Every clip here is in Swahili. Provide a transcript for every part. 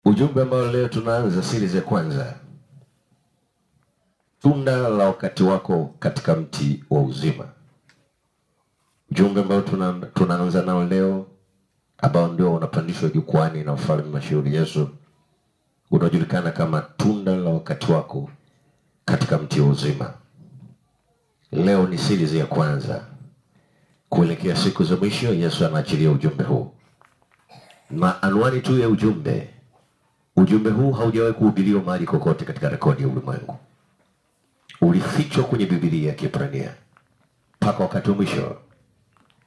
Ujumbe ambao leo tunaanza series ya kwanza. Tunda la wakati wako katika mti wa uzima. Ujumbe ambao tunaanza nao leo ambao ndio unapandishwa jukwani na Mfalme Mashauri Yesu, unajulikana kama tunda la wakati wako katika mti wa uzima. Leo ni series ya kwanza. Kuelekea siku za mwisho Yesu anaachilia ujumbe huu. Na anwani tu ya ujumbe huu haujawahi kuhubiriwa mahali kokote katika rekodi ya ulimwengu. Ulifichwa kwenye Biblia ya Kiebrania mpaka wakati wa mwisho,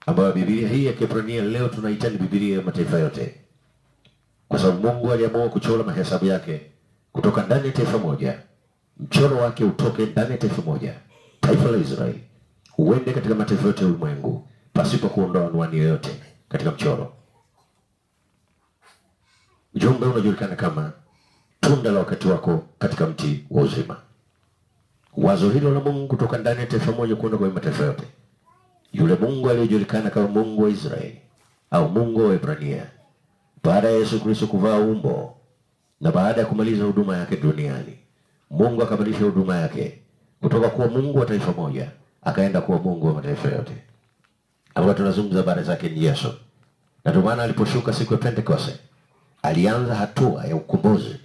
ambayo Biblia hii ya Kiebrania leo tunaita ni Biblia ya mataifa yote, kwa sababu Mungu aliamua kuchora mahesabu yake kutoka ndani ya taifa moja. Mchoro wake utoke ndani ya taifa moja, taifa la Israeli, uende katika mataifa yote ya ulimwengu pasipo kuondoa anwani yoyote katika mchoro. Ujumbe unajulikana kama tunda la wakati wako katika mti wa uzima. Wazo hilo la Mungu kutoka ndani ya taifa moja kuenda kwa mataifa yote. Yule Mungu aliyejulikana kama Mungu wa Israeli au Mungu wa Ibrania, baada ya Yesu Kristo kuvaa umbo na baada ya kumaliza huduma yake duniani, Mungu akabadilisha huduma yake kutoka kuwa Mungu wa taifa moja akaenda kuwa Mungu wa mataifa yote. Hapo tunazungumza habari zake ni Yesu. Na ndio maana aliposhuka siku ya Pentekoste, alianza hatua ya ukombozi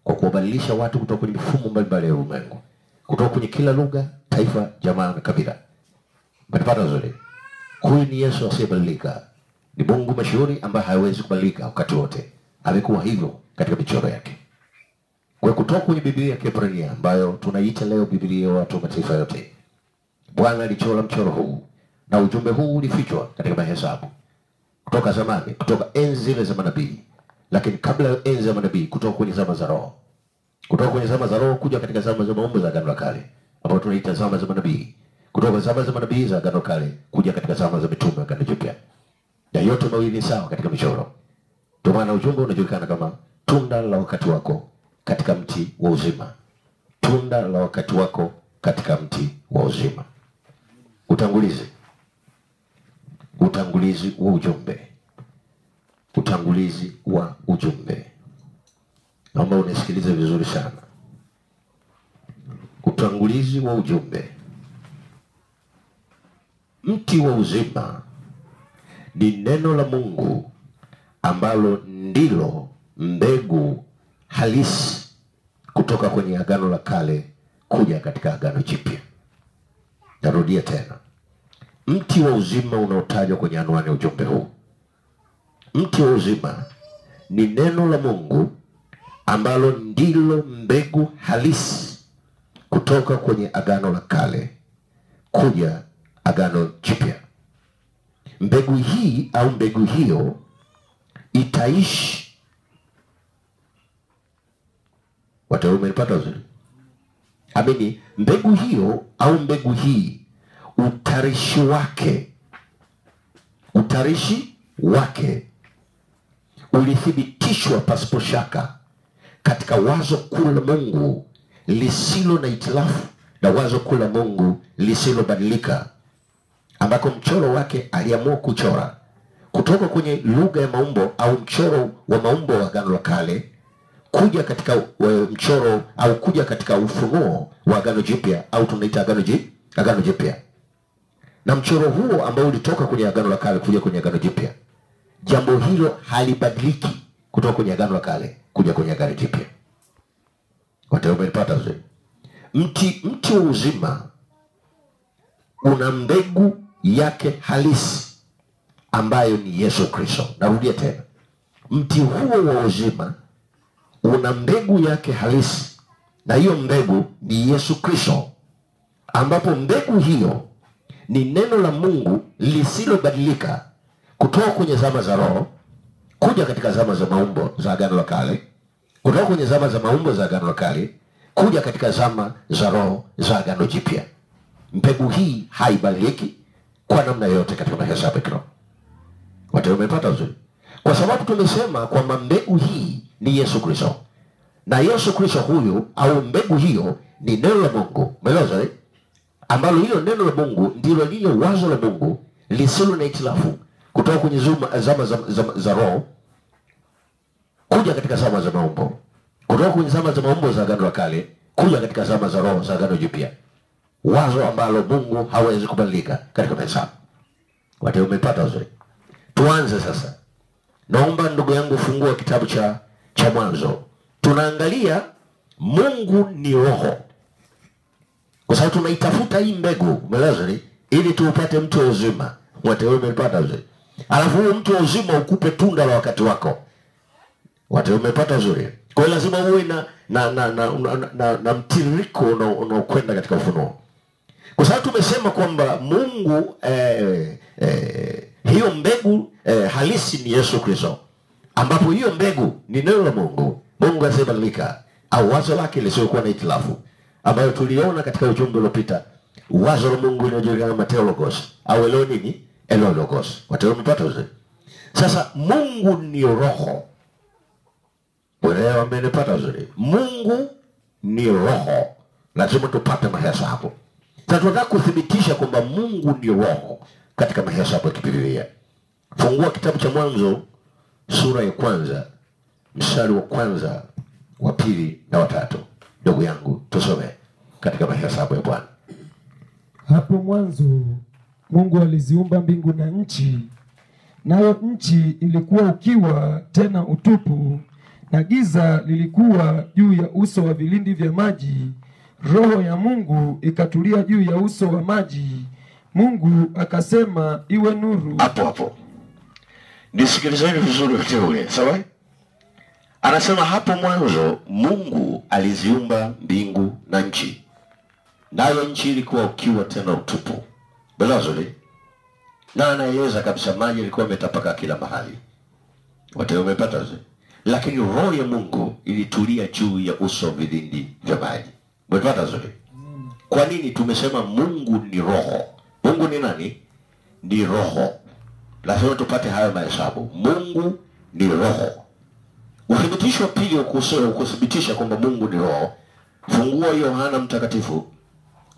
kwa kuwabadilisha watu kutoka kwenye mifumo mbalimbali ya ulimwengu, kutoka kwenye kila lugha, taifa, jamaa na kabila. Mtapata zote. Huyu ni Yesu asiyebadilika. Ni Mungu mashuhuri ambaye hawezi kubadilika wakati wote. Amekuwa hivyo katika michoro yake. Kwa kutoka kwenye Biblia ya Kiebrania ambayo tunaita leo Biblia ya watu wa mataifa yote, Bwana alichora mchoro huu, na ujumbe huu ulifichwa katika mahesabu kutoka zamani, kutoka enzi zile za manabii. Lakini kabla ya enzi za manabii, kutoka kwenye zama za roho, kutoka kwenye zama za roho kuja katika zama za maumbo za Agano la Kale ambapo tunaita zama za manabii, kutoka zama za manabii za Agano la Kale kuja katika zama za mitume Agano Jipya. Na yote mawili sawa katika michoro. Ndio maana ujumbe unajulikana kama tunda la wakati wako katika mti wa uzima. Tunda la wakati wako katika mti wa uzima. Utangulizi wa ujumbe. Utangulizi wa ujumbe. Naomba unisikilize vizuri sana. Utangulizi wa ujumbe. Mti wa uzima ni neno la Mungu ambalo ndilo mbegu halisi kutoka kwenye Agano la Kale kuja katika Agano Jipya. Narudia tena. Mti wa uzima unaotajwa kwenye anwani ya ujumbe huu. Mti wa uzima ni neno la Mungu ambalo ndilo mbegu halisi kutoka kwenye Agano la Kale kuja Agano Jipya. Mbegu hii au mbegu hiyo itaishi. Watu wamenipata uzuri? Amini, mbegu hiyo au mbegu hii utarishi wake ulithibitishwa pasipo shaka katika wazo kuu la Mungu lisilo na itilafu na wazo kuu la Mungu lisilobadilika, ambako mchoro wake aliamua kuchora kutoka kwenye lugha ya maumbo au mchoro wa maumbo wa Agano la Kale kuja katika mchoro au kuja katika ufunuo wa Agano Jipya au tunaita Agano Jipya. Na mchoro huo ambao ulitoka kwenye Agano la Kale kuja kwenye Agano Jipya, jambo hilo halibadiliki kutoka kwenye Agano la Kale kuja kwenye Agano Jipya. Watu wamenipata vizuri? Mti wa uzima una mbegu yake halisi ambayo ni Yesu Kristo. Narudia tena. Mti huo wa uzima una mbegu yake halisi, na hiyo mbegu ni Yesu Kristo, ambapo mbegu hiyo ni neno la Mungu lisilobadilika kutoka kwenye zama za roho kuja katika zama za maumbo za Agano la Kale, kutoka kwenye zama za maumbo za Agano la Kale kuja katika zama za roho za Agano Jipya. Mbegu hii haibadiliki kwa namna yote katika mahesabu yake. Watu wamepata uzuri? Kwa sababu tumesema kwamba mbegu hii ni Yesu Kristo. Na Yesu Kristo huyu au mbegu hiyo ni neno la Mungu. Umeelewa? Ambalo hilo neno la Mungu ndilo lile wazo la Mungu lisilo na itilafu kutoka kwenye zama za roho kuja katika zama za maumbo, kutoka kwenye zama za maumbo za Agano la Kale kuja katika zama za roho za Agano Jipya, wazo ambalo Mungu hawezi kubadilika katika mahesabu. Watu umepata uzuri. Tuanze sasa. Naomba ndugu yangu fungua kitabu cha Mwanzo. Tunaangalia Mungu ni roho, kwa sababu tunaitafuta hii mbegu, umeelewa, ili tuupate mtu wa uzima. Watu umepata uzuri. Alafu huo mtu wa uzima ukupe tunda la wakati wako. Watu umepata uzuri. Kwa hiyo lazima uwe na mtiririko unaokwenda katika ufunuo. Kwa sababu tumesema kwamba Mungu hiyo mbegu halisi ni Yesu Kristo, ambapo hiyo mbegu ni neno la Mungu. Mungu asiyebadilika, au wazo lake lisiokuwa na itilafu, ambayo tuliona katika ujumbe uliopita. Wazo la Mungu linajulikana kama Theologos au leo nini? Elologos. Watu wamepata uzuri. Sasa Mungu ni roho. Wewe wamenipata uzuri. Mungu ni roho. Lazima tupate mahesabu. Sasa tunataka kuthibitisha kwamba Mungu ni roho katika mahesabu ya Biblia. Fungua kitabu cha Mwanzo sura ya 1, mstari wa 1, wa 2 na wa 3. Ndugu yangu, tusome katika mahesabu ya Bwana. Hapo mwanzo Mungu aliziumba mbingu na nchi, nayo nchi ilikuwa ukiwa tena utupu, na giza lilikuwa juu ya uso wa vilindi vya maji. Roho ya Mungu ikatulia juu ya uso wa maji. Mungu akasema, iwe nuru. Hapo nisikilizeni vizuri wateule, sawa? Anasema hapo mwanzo Mungu aliziumba mbingu na nchi, nayo nchi ilikuwa ukiwa tena utupu. Belazuri. Na anaeleza kabisa maji ilikuwa imetapaka kila mahali. Watu wamepata zile. Lakini roho ya Mungu ilitulia juu ya uso vilindi vya maji. Umepata zile? Kwa nini tumesema Mungu ni roho? Mungu ni nani? Ni roho. Lazima tupate haya mahesabu. Mungu ni roho. Uthibitisho wa pili ukuthibitisha kwamba Mungu ni roho. Fungua Yohana Mtakatifu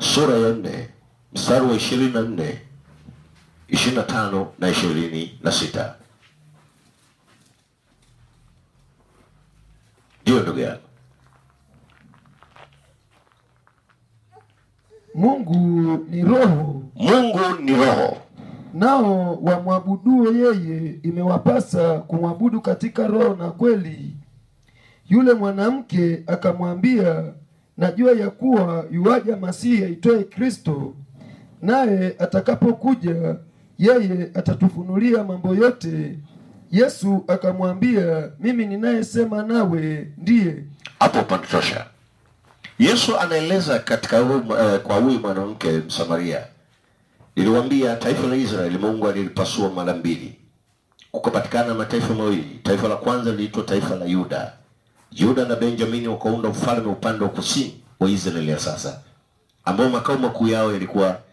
sura ya 4, mstari wa 24, 25 na 26. Ndio ndugu yangu. Mungu ni roho. Mungu ni roho. Nao wamwabuduo yeye imewapasa kumwabudu katika roho na kweli. Yule mwanamke akamwambia, najua ya kuwa yuaja Masihi aitwaye Kristo, naye atakapokuja yeye atatufunulia mambo yote. Yesu akamwambia, mimi ninayesema nawe ndiye. Hapo panatosha. Yesu anaeleza katika kwa huyu mwanamke Msamaria. Niliwaambia taifa la Israeli Mungu alilipasua mara mbili. Kukapatikana mataifa mawili. Taifa la kwanza liliitwa taifa la Yuda. Yuda na Benjamini wakaunda ufalme upande wa kusini wa Israeli ya sasa, ambao makao makuu yao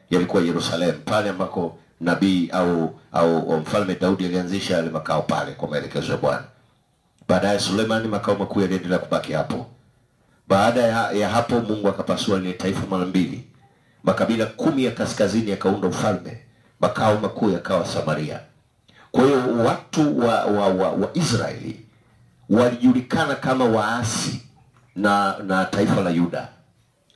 yalikuwa Yerusalemu, pale ambako nabii au mfalme Daudi alianzisha ile makao pale kwa maelekezo ya Bwana. Baadaye Sulemani makao makuu yaliendelea kubaki hapo. Baada ya hapo Mungu akapasua ile taifa mara mbili. Makabila 10 ya kaskazini yakaunda ufalme, makao makuu yakawa Samaria. Kwa hiyo watu wa Israeli walijulikana kama waasi na taifa la Yuda.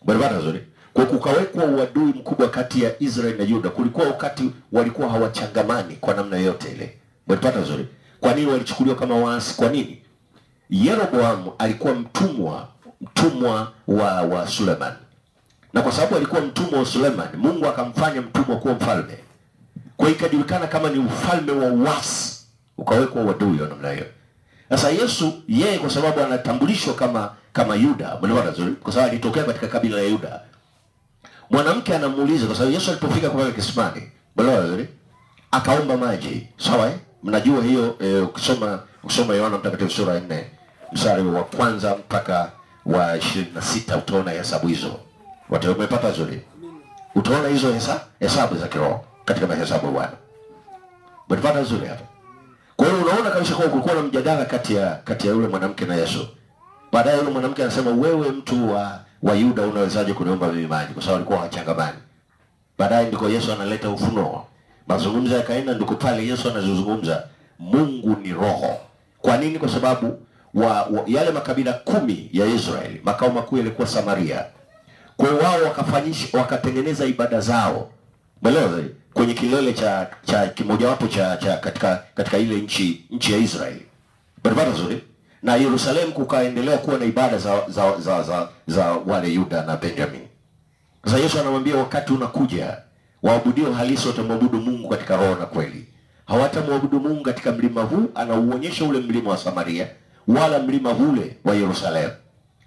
Barabara nzuri. Kwa kukawekwa uadui mkubwa kati ya Israeli na Yuda. Kulikuwa wakati walikuwa hawachangamani kwa namna yote ile. Barabara nzuri. Kwa nini walichukuliwa kama waasi? Kwa nini? Yeroboam alikuwa mtumwa wa Suleiman. Na kwa sababu alikuwa mtumwa wa Suleiman, Mungu akamfanya mtumwa kuwa mfalme. Kwa hiyo ikajulikana kama ni ufalme wa uasi, ukawekwa uadui wa namna hiyo. Sasa Yesu yeye kwa sababu anatambulishwa kama Yuda, mnaona vizuri, kwa sababu alitokea katika kabila la Yuda. Mwanamke anamuuliza, kwa sababu Yesu alipofika kwa kisimani, mnaona vizuri, akaomba maji. Sawa? Mnajua hiyo ukisoma Yohana Mtakatifu sura ya 4, mstari wa 1 mpaka wa 26 utaona hesabu hizo. Watu wamepata vizuri. Utaona hizo hesabu za kiroho katika mahesabu ya Bwana. Mnapata vizuri hapa. Kwa hiyo unaona kabisa kwa kulikuwa na mjadala kati ya yule mwanamke na Yesu. Baadaye yule mwanamke anasema, wewe mtu wa Yuda unawezaje kuniomba mimi maji? Kwa sababu alikuwa hawachangamani. Baadaye ndiko Yesu analeta ufunuo. Mazungumzo yakaenda, ndiko pale Yesu anazungumza Mungu ni roho. Kwa nini? Kwa sababu yale makabila 10 ya Israeli, makao makuu yalikuwa Samaria. Kwa hiyo wao wakatengeneza ibada zao, umeelewa, kwenye kilele cha kimojawapo cha katika ile nchi ya Israeli. Barabara nzuri. Na Yerusalemu kukaendelea kuwa na ibada za wale Yuda na Benjamin. Sasa Yesu anamwambia wakati unakuja, waabudio halisi watamwabudu Mungu katika roho na kweli. Hawatamwabudu Mungu katika mlima huu, anauonyesha ule mlima wa Samaria, wala mlima ule wa Yerusalemu.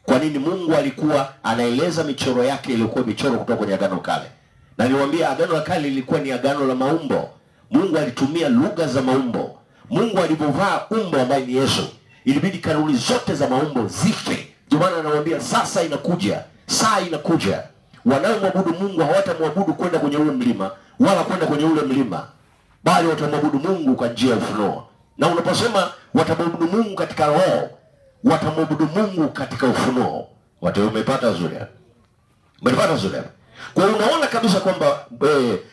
Kwa nini? Mungu alikuwa anaeleza michoro yake iliyokuwa michoro kutoka kwenye Agano Kale. Na niwaambia Agano la Kale lilikuwa ni agano la maumbo. Mungu alitumia lugha za maumbo. Mungu alipovaa umbo ambaye ni Yesu, ilibidi kanuni zote za maumbo zife. Ndio maana anawaambia sasa inakuja, saa inakuja, wanaomwabudu Mungu hawatamwabudu kwenda kwenye ule mlima wala kwenda kwenye ule mlima, bali watamwabudu Mungu kwa njia ya ufunuo. Na unaposema watamwabudu Mungu katika roho, watamwabudu Mungu katika ufunuo. Watu umepata zuri hapa. Umepata zuri hapa. Kwa hiyo unaona kabisa kwamba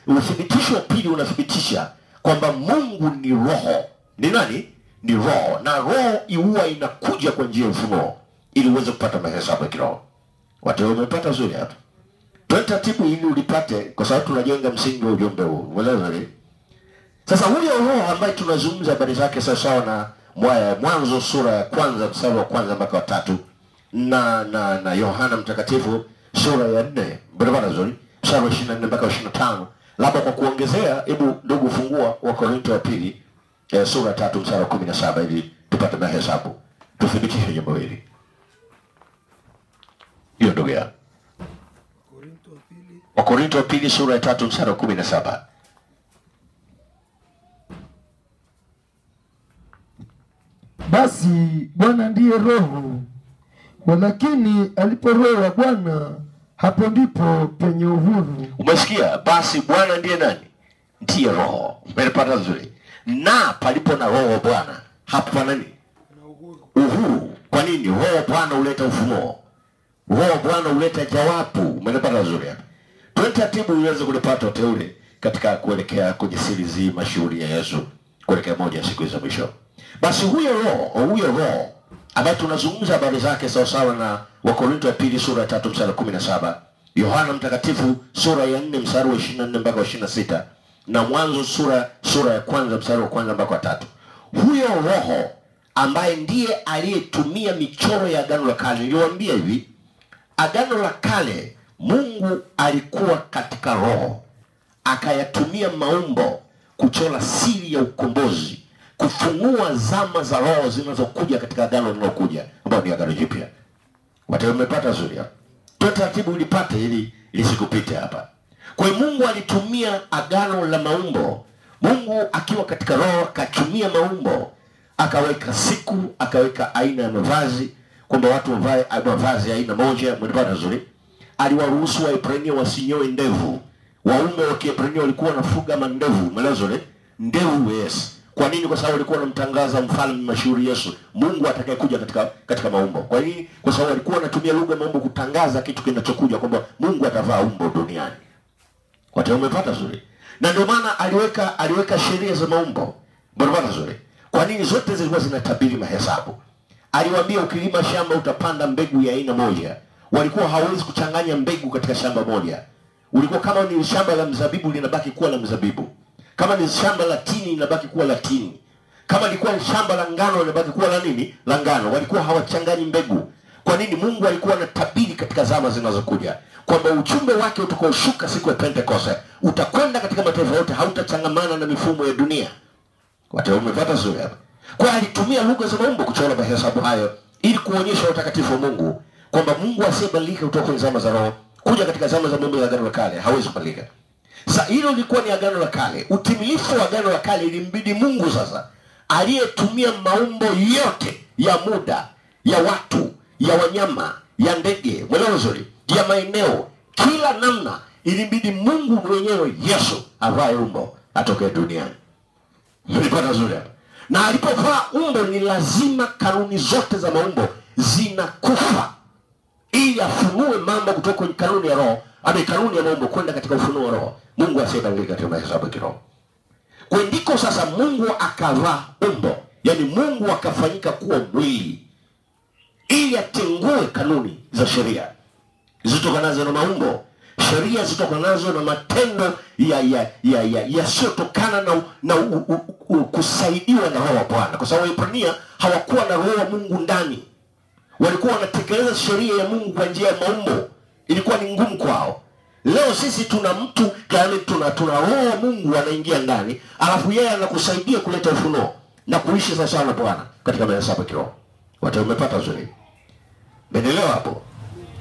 uthibitisho wa pili unathibitisha kwamba Mungu ni roho. Ni nani? Ni roho. Na roho huwa inakuja kwa njia ya ufunuo ili uweze kupata mahesabu ya kiroho. Watu umepata zuri hapa. Taratibu ili ulipate, kwa sababu tunajenga msingi wa ujumbe huu. Umeelewa? Sasa huyo roho ambaye tunazungumza habari zake sawa na Mwanzo sura ya 1 mstari wa 1 mpaka wa 3 na Yohana Mtakatifu sura ya 4 barabara nzuri mstari wa 24 mpaka 25. Labda kwa kuongezea, hebu ndugu fungua Wakorintho wa pili sura 3 mstari wa 17 ili tupate mahesabu, tuthibitishe jambo hili. Hiyo ndugu ya Wakorintho wa pili sura ya 3 mstari wa 17. Basi Bwana ndiye roho, walakini alipo roho wa Bwana, hapo ndipo penye uhuru. Umesikia? Basi Bwana ndiye nani? Ndiye roho. Umepata vizuri? Na palipo na roho wa Bwana, hapo pana nini? Uhuru. Kwa nini? Roho wa Bwana huleta ufunuo. Roho wa Bwana huleta jawabu. Umepata vizuri hapa? Taratibu uweze kulipata teule katika kuelekea kwenye siri mashuhuri ya Yesu kuelekea moja siku za mwisho. Basi huyo roho ambaye tunazungumza habari zake sawa na Wakorintho wa pili sura ya 3 mstari wa 17, Yohana Mtakatifu sura ya 4 mstari wa 24 mpaka 26, na Mwanzo sura ya 1 mstari wa 1 mpaka 3. Huyo roho ambaye ndiye aliyetumia michoro ya Agano la Kale. Niliwaambia hivi, Agano la Kale Mungu alikuwa katika roho, akayatumia maumbo kuchora siri ya ukombozi, kufunua zama za roho zinazokuja katika agano linalokuja ambao ni Agano Jipya. Watu umepata zuri hapa. Taratibu ulipate ili lisikupite hapa. Kwa hiyo Mungu alitumia agano la maumbo. Mungu akiwa katika roho akatumia maumbo, akaweka siku, akaweka aina ya mavazi, kwamba watu wavae mavazi aina moja. Umepata zuri? Aliwaruhusu Waebrania wasinyoe ndevu. Waume wa Kiebrania walikuwa wanafuga mandevu. Umeelewa? Ndevu, yes. Kwa nini? Kwa sababu walikuwa wanamtangaza mfalme mashuhuri Yesu, Mungu atakayekuja katika maumbo. Kwa nini? Kwa sababu walikuwa wanatumia lugha ya maumbo kutangaza kitu kinachokuja, kwamba Mungu atavaa umbo duniani. Watu umepata zuri? Na ndio maana aliweka sheria za maumbo. Barabara zuri. Kwa nini? Zote zilikuwa zinatabiri mahesabu. Aliwaambia ukilima shamba utapanda mbegu ya aina moja. Walikuwa hawezi kuchanganya mbegu katika shamba moja. Ulikuwa kama ni shamba la mzabibu linabaki kuwa la mzabibu. Kama ni shamba la tini linabaki kuwa la tini. Kama ilikuwa ni shamba la ngano linabaki kuwa la nini? La ngano. Walikuwa hawachanganyi mbegu. Kwa nini? Mungu alikuwa anatabiri katika zama zinazokuja kwamba ujumbe wake utakaoshuka siku ya Pentecost utakwenda katika mataifa yote, hautachangamana na mifumo ya dunia. Watu umepata zuri hapa. Kwa hiyo alitumia lugha za maumbo kuchora mahesabu hayo ili kuonyesha utakatifu wa Mungu, kwamba Mungu asiyebadilika kutoka kwenye zama za roho kuja katika zama za maumbo ya Agano la Kale hawezi kubadilika. Sasa hilo lilikuwa ni Agano la Kale. Utimilifu wa Agano la Kale ilimbidi Mungu sasa aliyetumia maumbo yote ya muda, ya watu, ya wanyama, ya ndege, mwelewa nzuri, ya maeneo, kila namna, ilimbidi Mungu mwenyewe Yesu avae umbo atoke duniani. Mlipata zuri hapa. Na alipovaa umbo ni lazima kanuni zote za maumbo zinakufa ili afunue mambo kutoka kwenye kanuni ya roho, ama kanuni ya maumbo kwenda katika ufunuo wa roho. Mungu asiyebadilika katika mahesabu ya kiroho. Kwa ndiko sasa Mungu akavaa umbo, yani Mungu akafanyika kuwa mwili ili atengue kanuni za sheria zitokanazo na maumbo, sheria zitokanazo na matendo yasiyotokana na kusaidiwa na Roho wa Bwana. Kwa sababu Waebrania hawakuwa na Roho wa Mungu ndani, walikuwa wanatekeleza sheria ya Mungu kwa njia ya maumbo. Ilikuwa ni ngumu kwao. Leo sisi tuna mtu kama tuna Roho wa Mungu anaingia ndani, alafu yeye anakusaidia kuleta ufunuo na kuishi sawa na Bwana katika mahesabu kiroho. Watu wamepata uzuri. Menelewa hapo.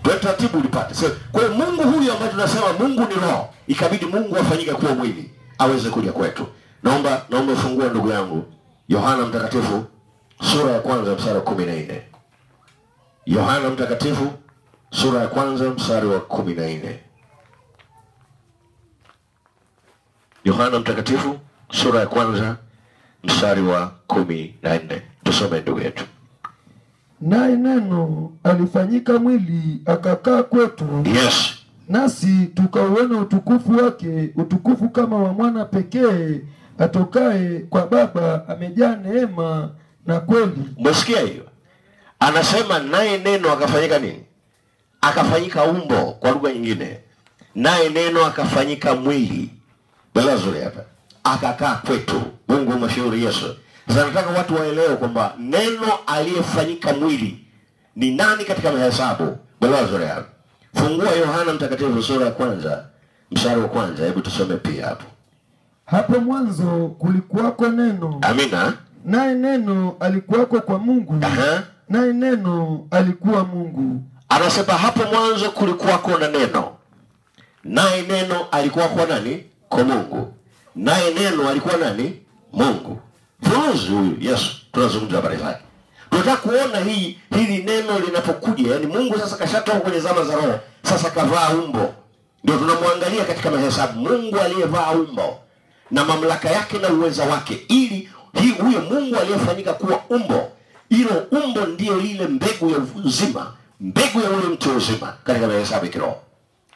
Tuwe taratibu ulipate. So, kwa hiyo Mungu huyu ambaye tunasema Mungu ni roho, ikabidi Mungu afanyike kuwa mwili aweze kuja kwetu. Naomba ufungue ndugu yangu Yohana Mtakatifu sura ya kwanza mstari wa 14. Yohana Mtakatifu sura ya kwanza mstari wa 14. Yohana Mtakatifu sura ya kwanza mstari wa 14. Tusome ndugu yetu. Naye neno alifanyika mwili akakaa kwetu. Yes. Nasi tukauona utukufu wake, utukufu kama wa mwana pekee atokaye kwa Baba, amejaa neema na kweli. Umesikia hiyo? Anasema naye neno akafanyika nini? Akafanyika umbo, kwa lugha nyingine. Naye neno akafanyika mwili. Bela zuri hapa. Akakaa kwetu. Mungu mashauri Yesu. Sasa nataka watu waelewe kwamba neno aliyefanyika mwili ni nani katika mahesabu. Bela zuri hapa. Fungua Yohana Mtakatifu sura ya kwanza mstari wa kwanza. Hebu tusome pia hapo. Hapo mwanzo kulikuwako neno. Amina. Naye neno alikuwako kwa Mungu. Naye neno alikuwa Mungu. Anasema hapo mwanzo kulikuwako na neno. Naye neno alikuwa kwa nani? Kwa Mungu. Naye neno alikuwa nani? Mungu. Funuzi huyu Yesu tunazungumza habari zake. Tunataka kuona hili neno linapokuja, yani Mungu sasa kashatoka kwenye zama za roho, sasa kavaa umbo. Ndio tunamwangalia katika mahesabu Mungu aliyevaa umbo na mamlaka yake na uweza wake, ili huyo Mungu aliyefanyika kuwa umbo, hilo umbo ndio ile mbegu ya uzima, mbegu ya ule mtu uzima katika mahesabu ya kiroho.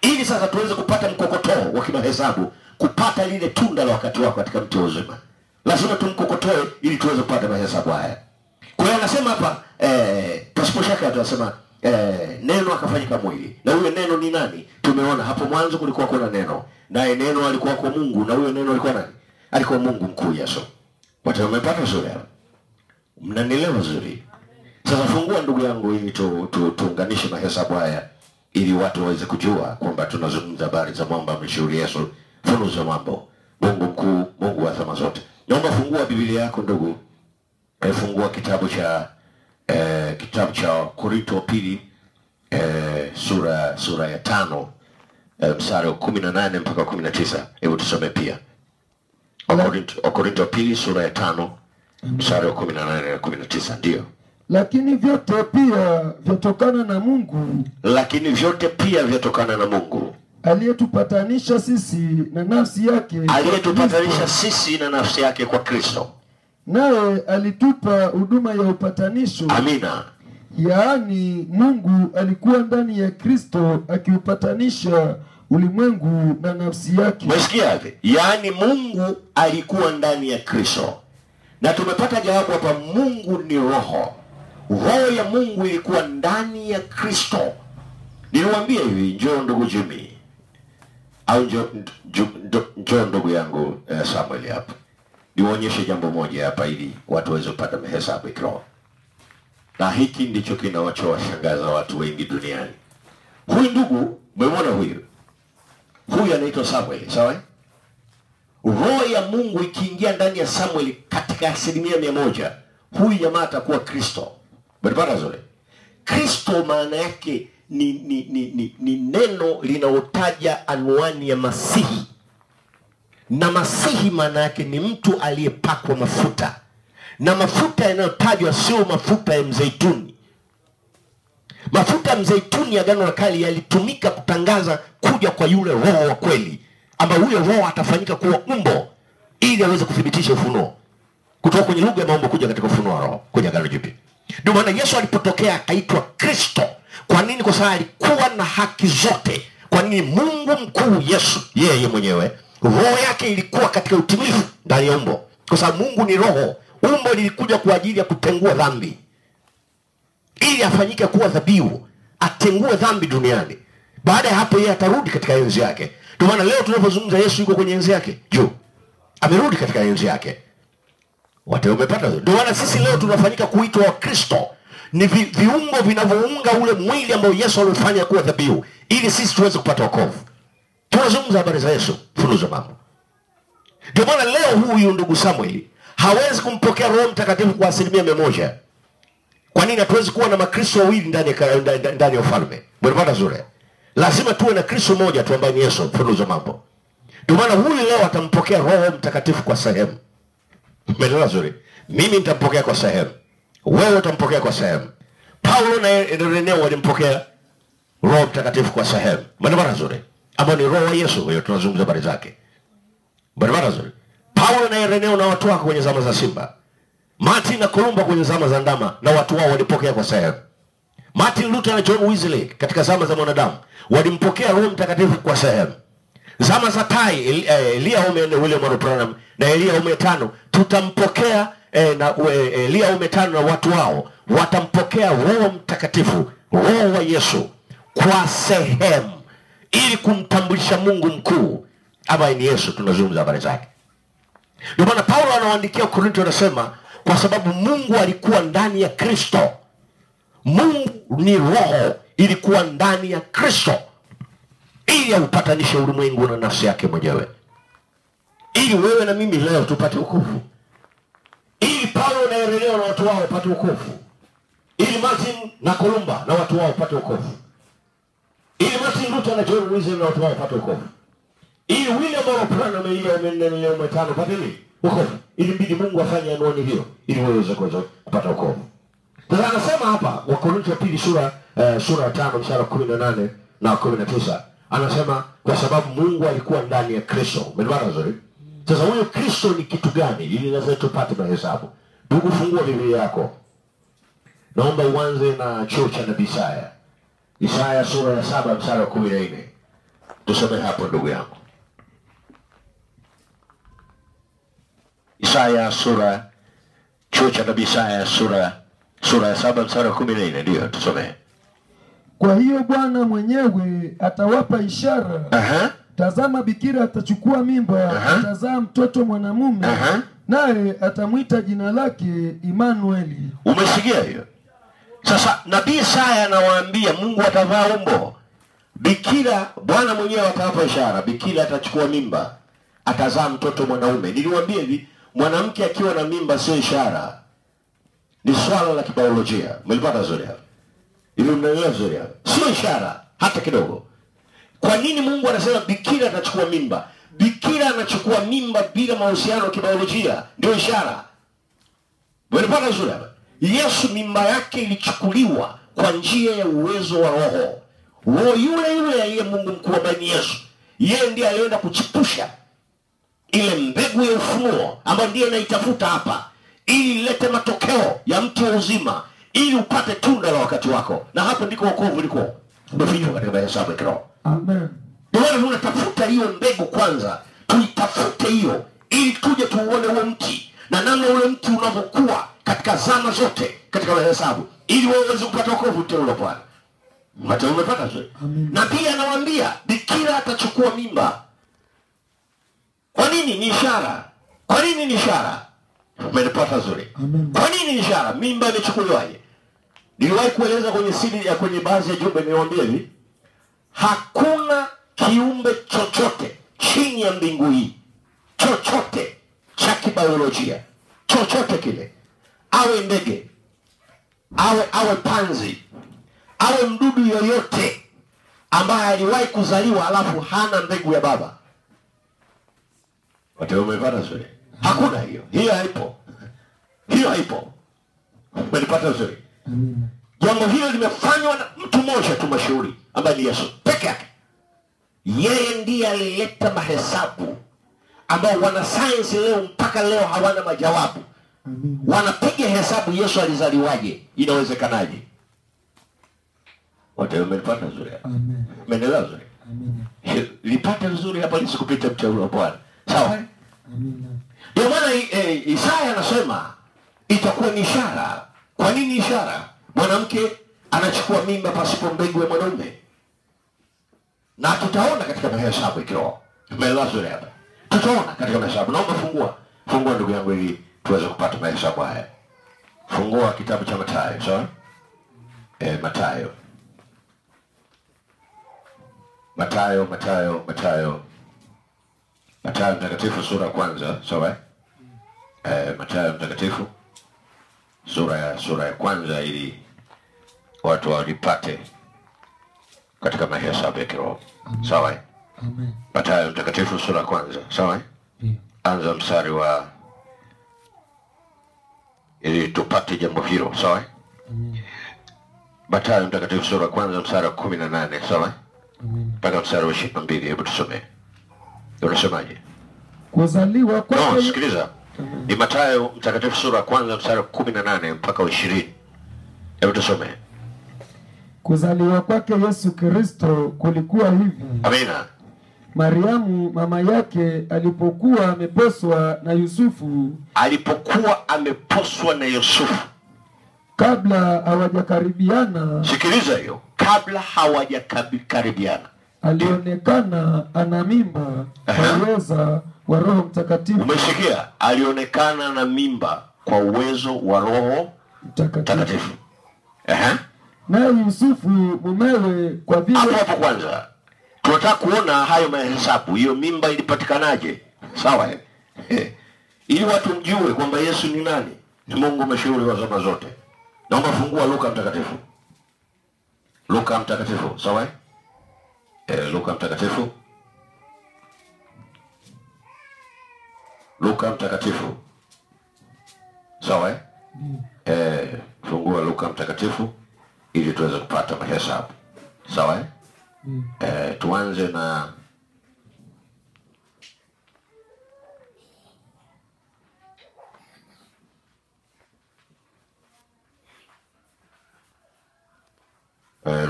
Ili sasa tuweze kupata mkokotoo wa kimahesabu, kupata lile tunda la wakati wako katika mtu uzima. Lazima tumkokotoe ili tuweze kupata mahesabu haya. Kwa hiyo anasema hapa pasipo shaka tunasema neno akafanyika mwili. Na huyo neno ni nani? Tumeona hapo mwanzo kulikuwa kuna neno. Naye neno alikuwa kwa Mungu, na huyo neno alikuwa nani? Alikuwa Mungu mkuu Yesu. Watu wamepata vizuri hapa. Mnanielewa vizuri? Sasa fungua ndugu yangu ili tuunganishe mahesabu haya ili watu waweze kujua kwamba tunazungumza habari za mwamba mshauri Yesu, funuzi za mambo. Mungu mkuu, Mungu wa zama zote. Naomba fungua Biblia yako ndugu. Fungua kitabu cha Korinto pili sura ya 5 mstari wa 18 mpaka 19. Hebu tusome pia. Korinto pili sura ya 5 mstari wa 18 na 19. Ndio. Lakini vyote pia vyatokana na Mungu. Lakini vyote pia vyatokana na Mungu. Aliyetupatanisha sisi na nafsi yake. Aliyetupatanisha sisi na nafsi yake kwa Kristo. Naye alitupa huduma ya upatanisho. Amina. Yaani Mungu alikuwa ndani ya Kristo akiupatanisha ulimwengu na nafsi yake. Umesikia hivi? Yaani Mungu alikuwa ndani ya Kristo. Na tumepata jawabu hapa, Mungu ni roho. Roho ya Mungu ilikuwa ndani ya Kristo. Niliwaambia hivi, njoo ndugu Jimmy. Au njoo ndugu yangu Samuel hapa. Niwaonyeshe jambo moja hapa ili watu waweze kupata mahesabu ya kiroho. Na hiki ndicho kinawachowashangaza watu wengi duniani. Huyu ndugu, mmemwona huyu? Huyu anaitwa Samuel, sawa? Roho ya Mungu ikiingia ndani ya Samuel katika 100%, huyu jamaa atakuwa Kristo. Barabara zote. Kristo maana yake ni neno linalotaja anwani ya Masihi. Na Masihi maana yake ni mtu aliyepakwa mafuta. Na mafuta yanayotajwa sio mafuta ya mzeituni. Mafuta ya mzeituni ya Agano la Kale yalitumika kutangaza kuja kwa yule roho wa kweli, ambaye huyo roho atafanyika kuwa umbo ili aweze kuthibitisha ufunuo. Kutoka kwenye lugha ya maumbo kuja katika ufunuo wa roho kwenye Agano Jipya. Ndio maana Yesu alipotokea akaitwa Kristo. Kwa nini? Kwa sababu alikuwa na haki zote. Kwa nini? Mungu mkuu Yesu yeye mwenyewe, roho yake ilikuwa katika utimilifu ndani ya umbo. Kwa sababu Mungu ni roho. Umbo lilikuja kwa ajili ya kutengua dhambi. ili afanyike kuwa dhabihu, atengue dhambi duniani. Baada ya hapo yeye atarudi katika enzi yake. Ndio maana leo tunapozungumza Yesu yuko kwenye enzi yake juu, amerudi katika enzi yake. Wote umepata? Ndio maana sisi leo tunafanyika kuitwa Wakristo, ni viungo vinavyounga ule mwili ambao Yesu alifanya kuwa dhabihu, ili sisi tuweze kupata wokovu. Tunazungumza habari za Yesu, funuzo mambo. Ndio maana leo huyu ndugu Samuel hawezi kumpokea Roho Mtakatifu kwa 100%. Kwa nini hatuwezi kuwa na makristo wawili ndani ya ufalme? Mnapata zuri? Lazima tuwe na Kristo mmoja tu ambaye ni Yesu, funuzo mambo. Ndio maana huyu leo atampokea Roho Mtakatifu kwa sehemu. Mnaelewa zuri? Mimi nitampokea kwa sehemu, wewe utampokea kwa sehemu. Paulo na Ireneo walimpokea Roho Mtakatifu kwa sehemu. Mnaelewa zuri? Ambao ni Roho wa Yesu, huyo tunazungumza habari zake. Mnaelewa zuri? Paulo na Ireneo na watu wako kwenye zama za simba, Martin na Columba kwenye zama za ndama na watu wao walipokea kwa sehemu. Martin Luther na John Wesley katika zama za mwanadamu walimpokea Roho Mtakatifu kwa sehemu. Zama za tai, Elia Ome, William Branham na Elia Ome tano, tutampokea Elia Ome tano na watu wao watampokea Roho Mtakatifu, Roho wa Yesu kwa sehemu, ili kumtambulisha Mungu mkuu ambaye ni Yesu. Tunazungumza habari zake. Ndio maana Paulo anawaandikia Korinto, anasema kwa sababu Mungu alikuwa ndani ya Kristo. Mungu ni roho, ilikuwa ndani ya Kristo ili aupatanishe ulimwengu na nafsi yake mwenyewe, ili wewe na mimi leo tupate wokovu, ili Paulo na Ireneo na watu wao wapate wokovu, ili Martin na Columba na watu wao wapate wokovu, ili Martin Luther na John Wesley na watu wao wapate wokovu, ili William Branham na Elia Ome tano wapate wokovu. Ili bidi Mungu afanye anwani hiyo ili wewe uweze kupata wokovu. Sasa anasema hapa Wakorintho wa pili sura 5 mstari 18 na 19, anasema kwa sababu Mungu alikuwa ndani ya Kristo. Umeelewa vizuri? Sasa huyo Kristo ni kitu gani ili lazima tupate mahesabu? Ndugu, fungua Biblia yako. Naomba uanze na chuo cha nabii Isaya. Isaya sura ya 7 mstari wa 14. Tusome hapo ndugu yangu. Isaya chuo cha nabii Isaya sura ya 7 mstari wa 14, ndio tusome. Kwa hiyo Bwana mwenyewe atawapa ishara. Tazama, bikira atachukua mimba, atazaa mtoto mwanamume, naye atamwita jina lake Immanueli. Umesikia hiyo? Sasa nabii Isaya anawaambia Mungu atavaa umbo. Bikira, Bwana mwenyewe atawapa ishara. Bikira atachukua mimba, atazaa mtoto mwanamume. Niliwaambia hivi, mwanamke akiwa na mimba sio ishara, ni swala la kibiolojia. Mlipata zote hapo? Hivi mnaelewa zote hapo? Sio ishara hata kidogo. Kwa nini Mungu anasema bikira atachukua mimba? Bikira anachukua mimba bila mahusiano ya kibiolojia, ndio ishara. Mlipata zote hapo? Yesu mimba yake ilichukuliwa kwa njia ya uwezo wa Roho. Roho yule aliye Mungu mkuu ambaye ni Yesu. Yeye ndiye alienda kuchipusha ile mbegu ya ufunuo ambayo ndiye anaitafuta hapa, ili ilete matokeo ya mti wa uzima, ili upate tunda la wakati wako. Na hapo ndiko wokovu uliko umefichwa katika hesabu ya kiroho. Amen. Ndio tunatafuta hiyo mbegu kwanza, tuitafute hiyo ili tuje tuuone huo mti na namna ule mti unavyokuwa katika zama zote katika hesabu, ili wewe uweze kupata wokovu tena ule Bwana. Mata umepata zote. Na pia anawaambia bikira atachukua mimba. Kwa nini ni ishara? Kwa nini ni ishara? Umepata zote. Kwa nini ni ishara? Mimba imechukuliwaje? Niliwahi kueleza kwenye baadhi ya jumbe, niwaambia hivi, hakuna kiumbe chochote chini ya mbingu hii, chochote cha kibiolojia, chochote kile, awe ndege, awe panzi, awe mdudu yoyote ambaye aliwahi kuzaliwa alafu hana mbegu ya baba. Watu wamepata zote. Hakuna hiyo. Hiyo haipo. Hiyo haipo. Umelipata zote. Jambo hilo limefanywa na mtu mmoja tu mashuhuri ambaye ni Yesu peke yake. Yeye ndiye alileta mahesabu ambao wanasayansi leo mpaka leo hawana majawabu. Wanapiga hesabu Yesu alizaliwaje, inawezekanaje? Wote wamepata nzuri. Amen. Umeelewa nzuri? Amen. Lipate nzuri hapa lisikupita mchauri wa Bwana. Sawa? Amen. Ndio maana Isaya anasema itakuwa ni ishara. Kwa nini ishara? Mwanamke anachukua mimba pasipo mbegu ya mwanaume. Na tutaona katika mahesabu ya kiroho. Tumeelezwa hapa. Tutaona katika mahesabu. Naomba fungua ndugu yangu ili tuweze kupata mahesabu haya. Fungua kitabu cha Mathayo, sawa? Mathayo mtakatifu sura ya kwanza, sawa? Mathayo mtakatifu sura ya kwanza ili watu walipate katika mahesabu ya kiroho. Sawa? Amen. Mathayo mtakatifu sura ya kwanza, sawa? Anza mstari wa ili tupate jambo hilo, sawa? Mathayo mtakatifu sura ya kwanza mstari wa 18, sawa? Mpaka mstari wa 22, hebu tusome. Unasemaje? Kuzaliwa kwake. No, sikiliza. Ni Mathayo mtakatifu sura ya kwanza mstari wa 18 mpaka 20. Hebu tusome. Kuzaliwa kwake Yesu Kristo kulikuwa hivi. Amina. Mariamu mama yake alipokuwa ameposwa na Yusufu, kabla hawajakaribiana. Sikiliza hiyo. Kabla hawajakaribiana, alionekana ana mimba kwa uwezo wa Roho Mtakatifu. Umesikia? Alionekana na mimba kwa uwezo wa Roho Mtakatifu. Naye Yusufu mumewe kwa vile. Hapo kwanza tunataka kuona hayo mahesabu, hiyo mimba ilipatikanaje, sawa? Ili watu mjue kwamba Yesu ni nani, ni Mungu mshauri wa zama zote. Naomba fungua Luka mtakatifu, sawa? Luka mtakatifu, sawa? Fungua Luka mtakatifu ili tuweze kupata mahesabu, sawa? Tuanze na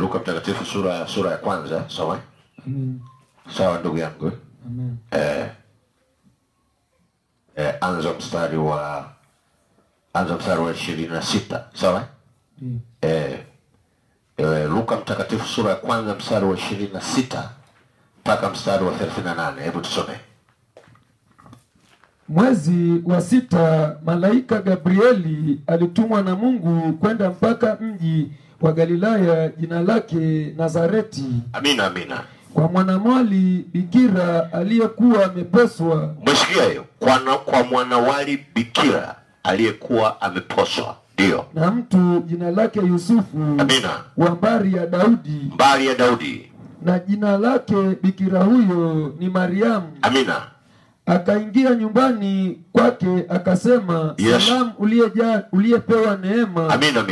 Luka mtakatifu sura ya kwanza, sawa? Sawa ndugu yangu. Anza mstari wa 26, sawa? Luka mtakatifu sura ya kwanza mstari wa 26 mpaka mstari wa 38. Hebu tusome. Mwezi wa 6 malaika Gabrieli alitumwa na Mungu kwenda mpaka mji wa Galilaya jina lake Nazareti. Amina. Kwa mwanamwali bikira aliyekuwa ameposwa. Umesikia hiyo? Kwa mwanawali bikira aliyekuwa ameposwa. Ndio. Na mtu jina lake Yusufu. Amina. Wa mbari ya Daudi. Na jina lake bikira huyo ni Mariamu. Amina. Akaingia nyumbani kwake akasema, yes. Salamu uliyepewa neema. Amina.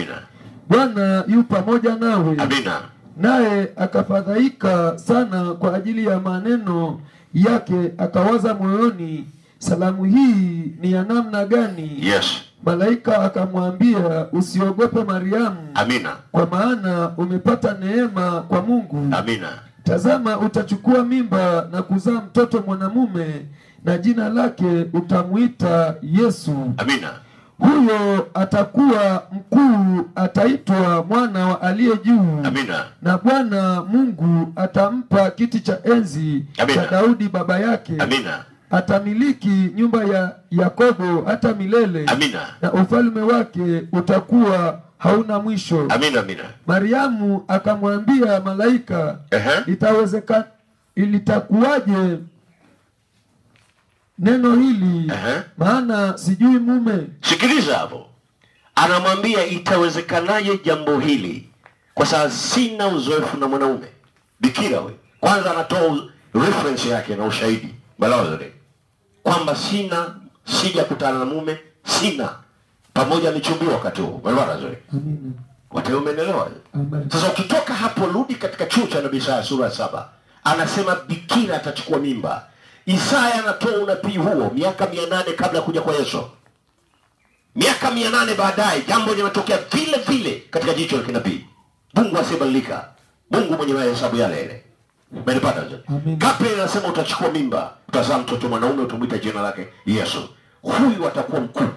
Bwana yu pamoja nawe. Amina. Naye akafadhaika sana kwa ajili ya maneno yake, akawaza moyoni, salamu hii ni ya namna gani? Yes. Malaika akamwambia, usiogope Mariamu. Amina. Kwa maana umepata neema kwa Mungu. Amina. Tazama, utachukua mimba na kuzaa mtoto mwanamume, na jina lake utamuita Yesu. Amina. Huyo atakuwa mkuu, ataitwa mwana wa aliye juu. Amina. Na Bwana Mungu atampa kiti cha enzi cha Daudi baba yake. Amina. Atamiliki nyumba ya Yakobo hata milele. Amina. Na ufalme wake utakuwa hauna mwisho. Amina. Mariamu akamwambia malaika, ilitakuwaje neno hili? Maana sijui mume. Sikiliza hapo. Anamwambia itawezekanaje jambo hili, kwa sababu sina uzoefu na mwanaume. Bikira we. Kwanza anatoa reference yake na ushahidi. Balazare. Kwamba sija kutana na mume, pamoja nichumbiwa wakati huo. Balazare. Amina. Wote umeelewa? Sasa ukitoka hapo rudi katika chuo cha Nabii Isaya sura 7. Anasema bikira atachukua mimba. Isaya anatoa unabii huo miaka 800 kabla kuja kwa Yesu. Miaka 800 baadaye jambo linatokea vile vile katika jicho la kinabii. Mungu asibadilika. Mungu mwenye mahesabu yale. Umenipata je? Gabriel anasema utachukua mimba, utazaa mtoto mwanaume, utamuita jina lake Yesu. Huyu atakuwa mkuu.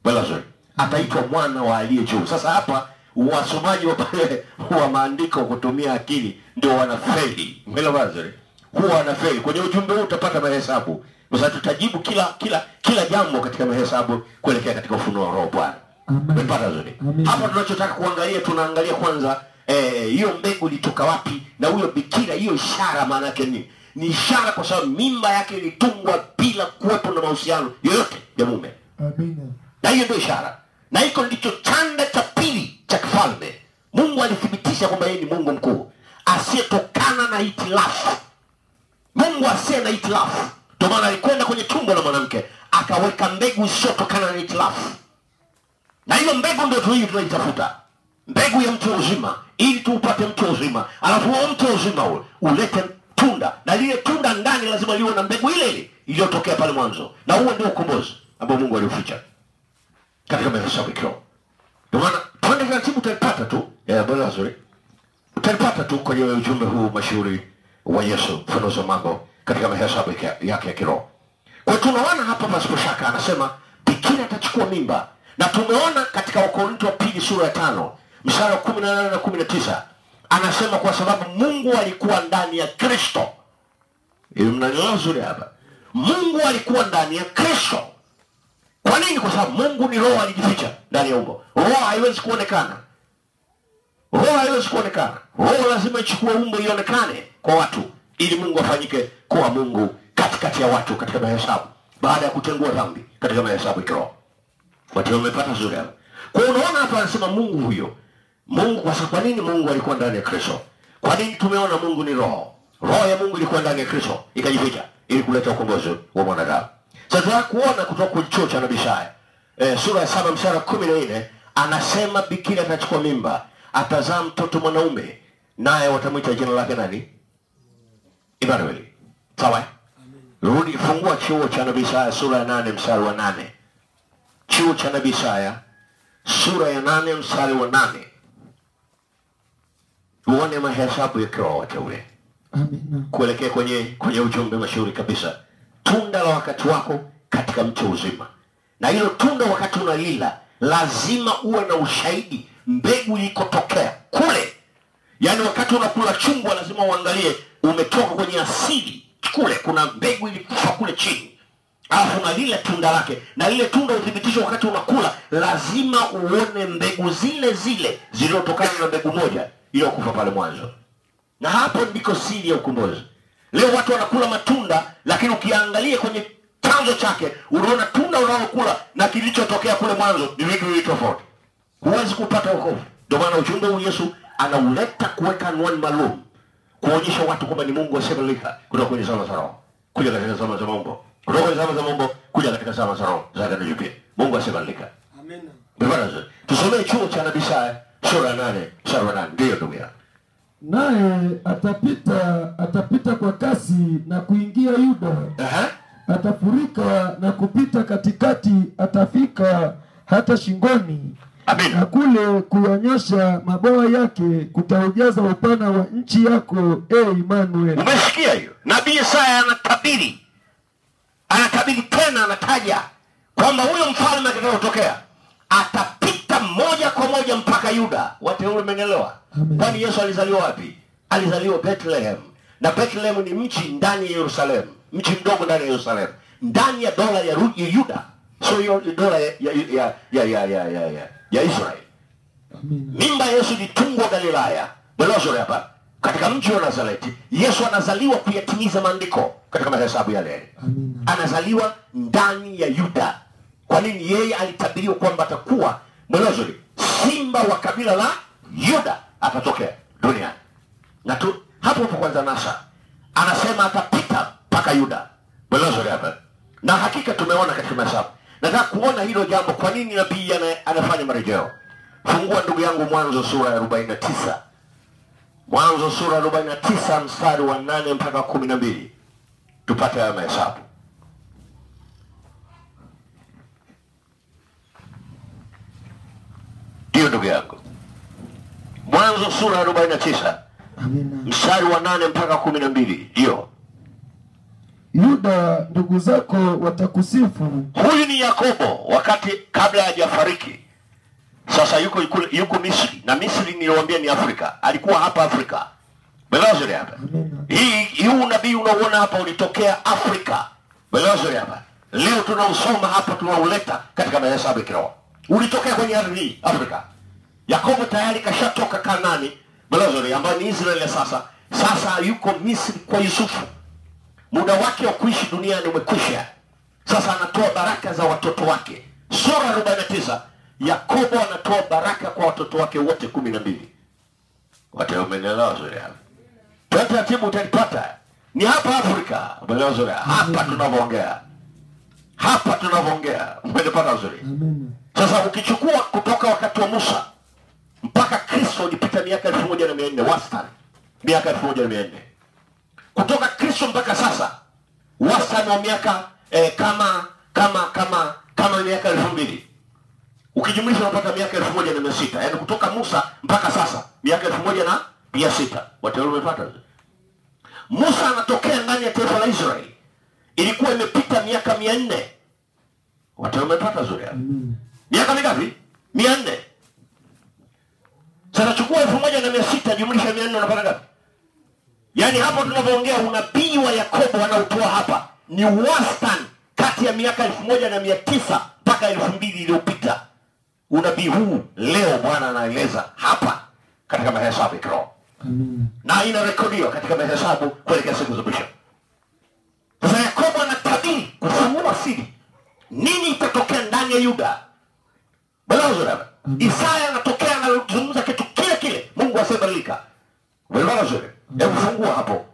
Balazar. Ataitwa mwana wa aliye juu. Sasa hapa wasomaji wa maandiko kutumia akili ndio wanafeli. Umeelewa vizuri? Huwa wanafeli. Kwenye ujumbe huu utapata mahesabu. Sasa tutajibu kila jambo katika mahesabu kuelekea katika ufunuo wa Roho Bwana. Umepata vizuri? Hapa tunachotaka kuangalia, tunaangalia kwanza hiyo mbegu ilitoka wapi, na huyo bikira, hiyo ishara maana yake nini? Ni ishara kwa sababu mimba yake ilitungwa bila kuwepo na mahusiano yoyote ya mume. Amina. Na hiyo ndio ishara. Na hiko ndicho chanda cha pili cha kifalme. Mungu alithibitisha kwamba yeye ni Mungu mkuu, asiyetokana na hitilafu. Mungu asiye na hitilafu. Ndio maana alikwenda kwenye tumbo la mwanamke akaweka mbegu isiyotokana na hitilafu. Na hiyo mbegu ndio tunaitafuta. Mbegu ya mtu uzima, ili tuupate mtu uzima. Alafu huo mtu uzima ulete tunda, na lile tunda ndani lazima liwe na mbegu ile ile iliyotokea pale mwanzo. Na huo ndio ukombozi ambao Mungu aliuficha katika mahesabu yake. Ndio maana twende taratibu, utapata tu bwana nzuri, utapata tu kwenye ujumbe huu mashuhuri wa Yesu, funuzo mambo katika mahesabu yake ya kiroho. Kwa tunaona hapa pasipo shaka anasema bikira atachukua mimba, na tumeona katika Wakorintho wa pili sura ya 5 mstari wa 18 na 19 anasema kwa sababu Mungu alikuwa ndani ya Kristo. Ili mnanielewa vizuri hapa. Mungu alikuwa ndani ya Kristo. Kwa nini? Kwa sababu Mungu ni roho, alijificha ndani ya umbo. Roho haiwezi kuonekana. Roho haiwezi kuonekana. Roho lazima ichukue umbo ionekane kwa watu, ili Mungu afanyike kuwa Mungu katikati ya watu katika mahesabu, baada ya kutengua dhambi katika mahesabu ya roho. Watu wamepata vizuri hapa. Kwa hiyo unaona hapa anasema Mungu huyo. Mungu, kwa nini Mungu alikuwa ndani ya Kristo? Kwa nini tumeona Mungu ni roho? Roho ya Mungu ilikuwa ndani ya Kristo, ikajificha ili kuleta ukombozi wa mwanadamu. Sasa tunakuona kutoka kwenye chuo cha nabii Isaya sura ya 7 mstari wa 14 anasema bikira atachukua mimba, atazaa mtoto mwanaume, naye watamwita jina lake nani? Emmanuel. Sawa? Rudi fungua chuo cha nabii Isaya sura ya 8 mstari wa 8. Chuo cha nabii Isaya sura ya 8 mstari wa 8. Uone mahesabu ya kiroho wateule. Amina. Kuelekea kwenye ujumbe mashuhuri kabisa. Tunda la wakati wako katika mti uzima. Na hilo tunda wakati unalila lazima uwe na ushahidi mbegu ilikotokea kule. Yaani wakati unakula chungwa lazima uangalie umetoka kwenye asili kule, kuna mbegu ilikufa kule chini. Alafu unalila tunda lake, na lile tunda uthibitisho wakati unakula lazima uone mbegu zile zile zilizotokana na mbegu moja iliyokufa pale mwanzo. Na hapo ndiko siri ya ukombozi. Leo watu wanakula matunda, lakini ukiangalia kwenye chanzo chake unaona tunda unalokula na kilichotokea kule mwanzo ni vitu viwili tofauti. Huwezi kupata wokovu. Ndio maana ujumbe huu Yesu anauleta kuweka anwani maalum, kuonyesha watu kwamba ni Mungu asiyebadilika, kutoka kwenye zama za roho kuja katika zama za mambo, kutoka kwenye zama za mambo kuja katika zama za roho za Agano Jipya. Mungu asiyebadilika. Amen. Bwana, tusomee chuo cha nabii Isaya sura ya 8 mstari wa 8. Ndio ndugu yangu. Naye atapita kwa kasi na kuingia Yuda. Atafurika na kupita katikati, atafika hata shingoni. Amen. Na kule kuyanyosha mabawa yake kutaujaza upana wa nchi yako, Emmanuel. Umesikia hiyo? Nabii Isaya anatabiri tena, anataja kwamba huyo mfalme atakayotokea atapita moja kwa moja mpaka Yuda. Wateule mmenielewa? Kwani Yesu alizaliwa wapi? Alizaliwa Bethlehem. Na Bethlehem ni mji ndani ya Yerusalemu, mji mdogo ndani ya Yerusalemu, ndani ya dola ya Yuda. So hiyo dola ya Israeli. Mimba Yesu ilitungwa Galilaya. Belozore hapa katika mji wa Nazareti. Yesu anazaliwa kuyatimiza maandiko katika mahesabu yale. Anazaliwa ndani ya Yuda. Kwa nini? Yeye alitabiriwa kwamba atakuwa Belozore, simba wa kabila la Yuda atatokea duniani. Na tu hapo kwanza nasa anasema atapita mpaka Yuda. Belozore hapa. Na hakika tumeona katika mahesabu. Nataka kuona hilo jambo, kwa nini nabii anafanya marejeo. Fungua ndugu yangu Mwanzo sura ya 49. Mwanzo sura ya 49 mstari wa 8 mpaka 12. Tupate haya mahesabu. Ndio ndugu yangu. Mwanzo sura ya 49. Amina. Mstari wa 8 mpaka 12. Ndio. Yuda, ndugu zako watakusifu. Huyu ni Yakobo wakati kabla hajafariki. Sasa yuko Misri, na Misri niliwaambia ni Afrika. Alikuwa hapa Afrika. Belazuri hapa. Hii unabii unaoona hapa ulitokea Afrika. Belazuri hapa. Leo tunausoma hapa, tunauleta katika mahesabu ya kiroho. Ulitokea kwenye ardhi hii Afrika. Yakobo tayari kashatoka Kanaani, Belazuri, ambayo ni Israeli sasa. Sasa yuko Misri kwa Yusufu. Muda wake wa kuishi duniani umekwisha. Sasa anatoa baraka za watoto wake. Sura 49, Yakobo anatoa baraka kwa watoto wake wote 12. Wote umeelewa vizuri hapa. Taratibu utalipata. Ni hapa Afrika, umeelewa vizuri. Hapa tunavyoongea. Hapa tunavyoongea. Umeelewa vizuri. Sasa ukichukua kutoka wakati wa Musa mpaka Kristo ulipita miaka 1400 wastani. Miaka 1400. Kutoka Kristo mpaka sasa wastani wa miaka kama miaka 2000. Ukijumlisha unapata miaka 1600. Yaani kutoka Musa mpaka sasa miaka 1600. Wote umepata. Musa anatokea ndani ya taifa la Israeli. Ilikuwa imepita miaka 400. Wote umepata zuri. Miaka mingapi? 400. Sasa chukua 1600 jumlisha 400 unapata ngapi? Yaani hapo tunapoongea unabii wa Yakobo wanaotoa hapa ni wastani kati ya miaka 1900 mpaka 2000 iliyopita. Unabii huu leo Bwana anaeleza hapa katika mahesabu ya kiroho. Na inarekodiwa katika mahesabu kuelekea siku za mwisho. Sasa Yakobo anatabiri kufunua siri. Nini itatokea ndani ya Yuda? Belazuri. Isaya anatokea na kuzungumza kitu kile. Mungu asibadilika. Belazuri. Hebu fungua hapo.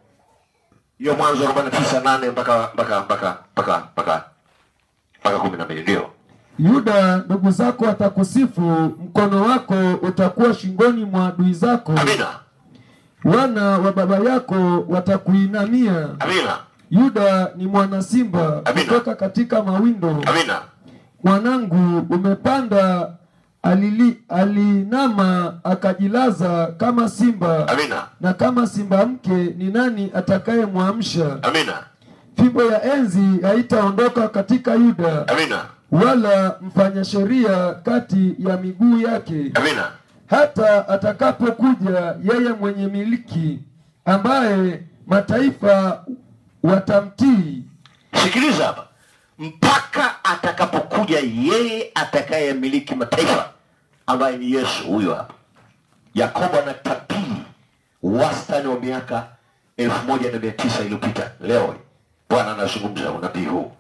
Hiyo Mwanzo 49:8 mpaka 12 ndio. Yuda, ndugu zako watakusifu, mkono wako utakuwa shingoni mwa adui zako. Amina. Wana wa baba yako watakuinamia. Amina. Yuda ni mwana simba kutoka katika mawindo. Amina. Mwanangu umepanda, alinama akajilaza kama simba. Amina. Na kama simba mke ni nani atakayemwamsha? Amina. Fimbo ya enzi haitaondoka katika Yuda. Amina. Wala mfanya sheria kati ya miguu yake. Amina. Hata atakapokuja yeye mwenye miliki, ambaye mataifa watamtii. Sikiliza hapa. Mpaka atakapokuja yeye atakayemiliki mataifa, ambaye ni Yesu huyo hapa. Yakobo anatabiri wastani wa miaka 1900 iliyopita. Leo Bwana anazungumza unabii huu.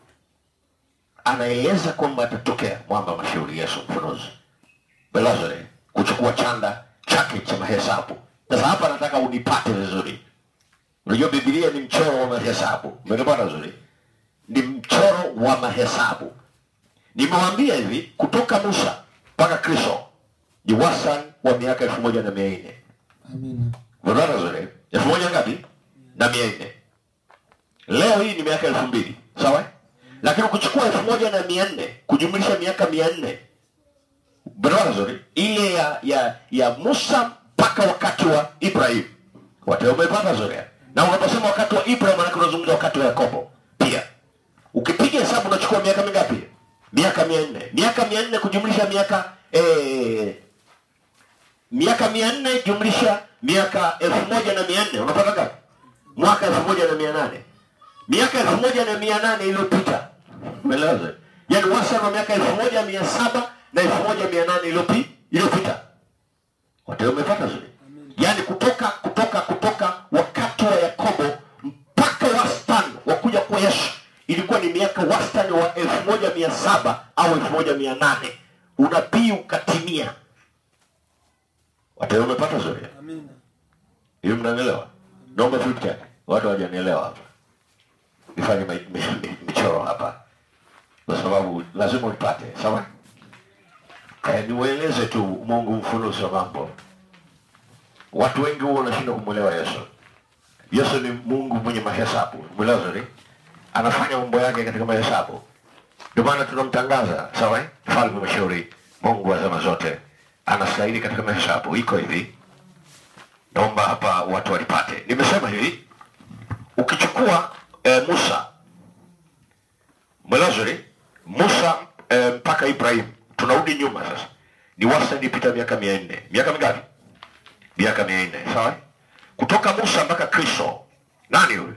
Anaeleza kwamba atatokea mwamba mashauri Yesu mfunuzi. Belazuri kuchukua chanda chake cha mahesabu. Sasa hapa nataka unipate vizuri. Unajua Biblia ni mchoro wa mahesabu. Umeelewa vizuri? Ni mchoro wa mahesabu. Nimewaambia hivi kutoka Musa mpaka Kristo ni wastani wa miaka 1400. Amina. Unaona vizuri? 1000 ngapi? Na 400. Leo hii ni miaka 2000. Sawa? Lakini ukichukua 1400 kujumlisha miaka 400. Unaona vizuri? Ile ya Musa mpaka wakati wa Ibrahim. Wote umepata vizuri? Na unaposema wakati wa Ibrahim maana unazungumza wakati wa Yakobo pia. Ukipiga hesabu unachukua miaka mingapi? Miaka 400. Miaka 400 kujumlisha miaka 400 jumlisha miaka 1400 unapata ngapi? Mwaka 1800. Miaka 1800 iliyopita. Umeelewa? Yaani wastani wa miaka 1700 na 1800 iliyopita. Wote umepata vizuri? Yaani kutoka wakati wa Yakobo mpaka wastani wa kuja kwa Yesu ilikuwa ni miaka wastani wa 1700 au 1800. Unabii ukatimia. Wote umepata vizuri? Amina. Hiyo mnaelewa? Naomba feedback. Watu hawajanielewa hapa. Nifanye michoro hapa. Kwa sababu lazima ulipate, sawa? Niwaeleze tu Mungu mfunuzi wa mambo. Watu wengi huwa wanashindwa kumuelewa Yesu. Yesu ni Mungu mwenye mahesabu. Mwelezeni. Anafanya mambo yake katika mahesabu. Ndio maana tunamtangaza, sawa? Mfalme mashauri, Mungu wa zama zote. Anastahili katika mahesabu. Iko hivi. Naomba hapa watu walipate. Nimesema hivi. Ukichukua Musa. Mwelezeni. Musa mpaka Ibrahim. Tunarudi nyuma sasa. Ni ni wastani ipita miaka 400. Miaka mingapi? Miaka 400, sawa? Kutoka Musa mpaka Kristo. Nani huyu?